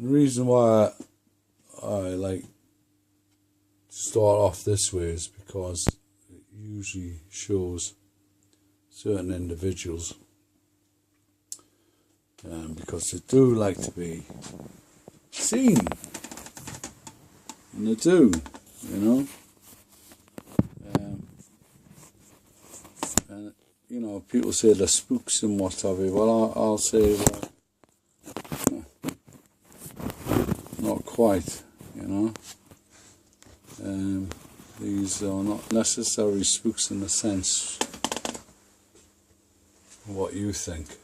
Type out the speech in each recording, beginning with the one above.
The reason why I like start off this way is because it usually shows certain individuals, because they do like to be seen, and they do, you know. And you know, people say they're spooks and what have you. Well, I'll say, well, not quite, you know. These are not necessarily spooks in the sense of what you think.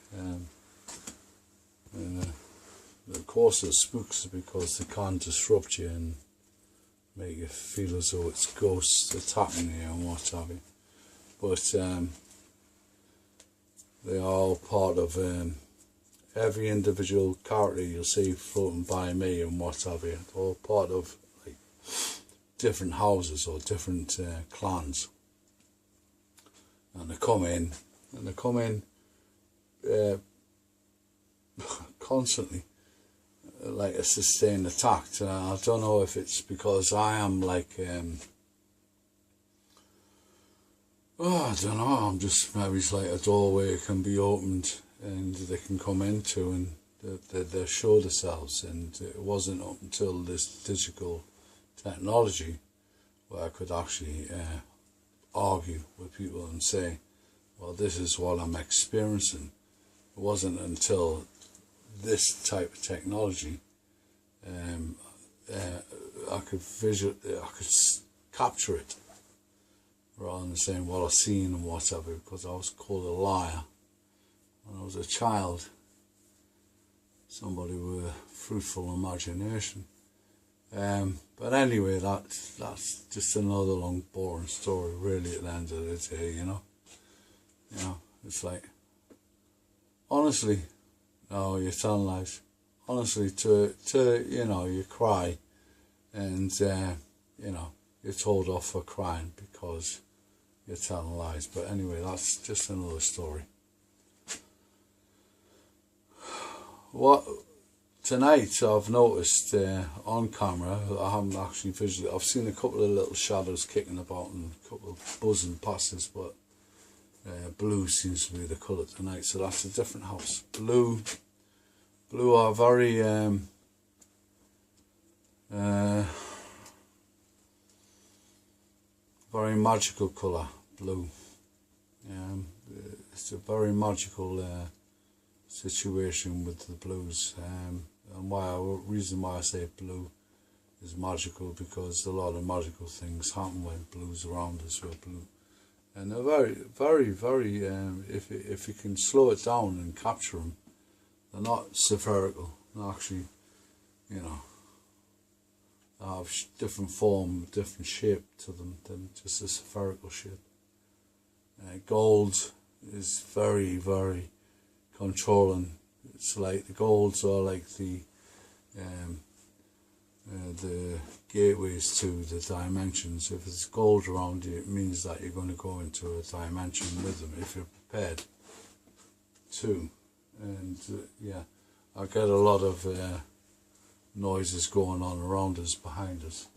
Of course, they're spooks because they can't disrupt you and make you feel as though it's ghosts attacking you and what have you. But they are all part of every individual character you'll see floating by me and what have you. They're all part of like different houses or different clans, and they come in constantly, like a sustained attack. I don't know if it's because I am like I don't know, I'm just, maybe it's like a doorway can be opened and they can come into and they show themselves. And it wasn't up until this digital technology where I could actually argue with people and say, well, this is what I'm experiencing. It wasn't until this type of technology I could capture it, rather than saying what I've seen and whatever, because I was called a liar when I was a child. Somebody with a fruitful imagination. But anyway, that's just another long, boring story, really, at the end of the day, you know. You know, it's like, honestly, no, you're telling lies. Honestly, to you know, you cry, and you know, you're told off for crying because you're telling lies. But anyway, that's just another story. What tonight I've noticed on camera, I haven't actually visually, I've seen a couple of little shadows kicking about and a couple of buzzing past us, but blue seems to be the colour tonight, so that's a different house. Blue are very very magical colour, blue. It's a very magical situation with the blues, and reason why I say blue is magical, because a lot of magical things happen when blues around us with blue, and they're very, very, very. If you can slow it down and capture them, they're not spherical. They're actually, you know, they have different form, different shape to them than just a spherical shape. Gold is very, very controlling. It's like the golds are like the gateways to the dimensions. If there's gold around you, it means that you're going to go into a dimension with them if you're prepared to. And yeah, I get a lot of noises going on around us, behind us,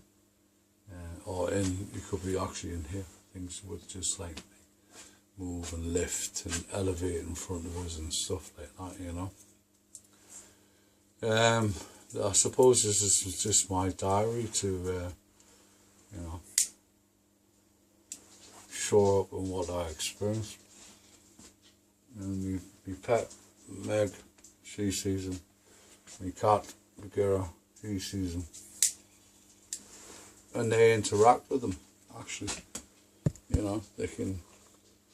or in. You could be actually in here. Things would just like move and lift and elevate in front of us and stuff like that, you know. I suppose this is just my diary to, you know, show up on what I experienced. And my pet, Meg, she sees them. My cat, Bagheera, he sees them. And they interact with them, actually. You know, they can,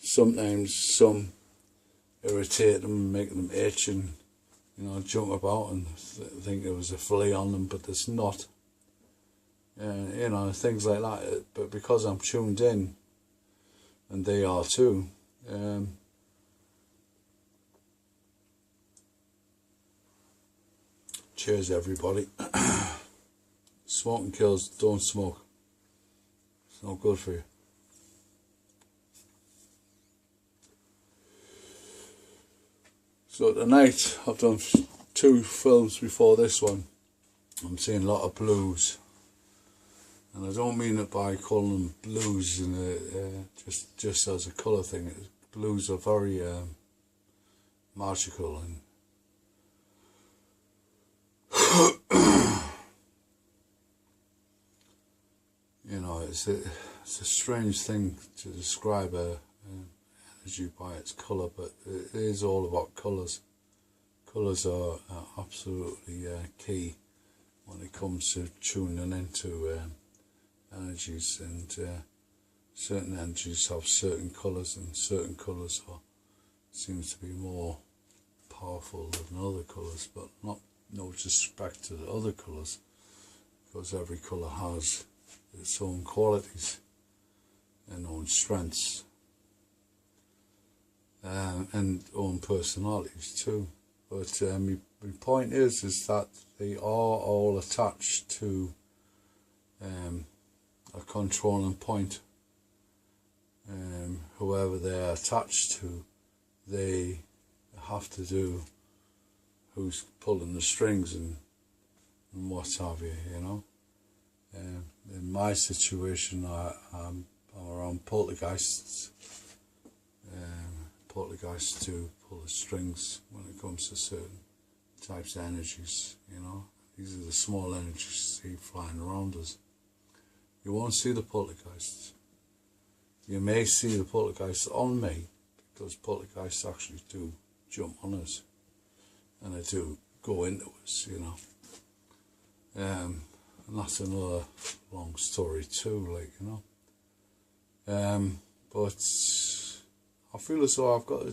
sometimes some irritate them, make them itch and, you know, jump about and think there was a flea on them, but there's not. You know, things like that. But because I'm tuned in, and they are too, cheers everybody. Smoking kills, don't smoke. It's not good for you. So tonight, I've done 2 films before this one. I'm seeing a lot of blues, and I don't mean it by calling them blues in just as a colour thing. Blues are very magical, and you know, it's a strange thing to describe a energy by its colour, but it is all about colours. Colours are absolutely key when it comes to tuning into energies, and certain energies have certain colours, and certain colours seems to be more powerful than other colours, but no disrespect to the other colours, because every colour has its own qualities and own strengths and own personalities too. But my point is that they are all attached to a controlling point. Whoever they're attached to, they have to do who's pulling the strings and what have you, you know. In my situation, I'm around poltergeists. Poltergeists do pull the strings when it comes to certain types of energies, you know. These are the small energies you see flying around us. You won't see the poltergeists. You may see the poltergeists on me, because poltergeists actually do jump on us, and they do go into us, you know. And that's another long story too, like, you know. But I feel as though I've got to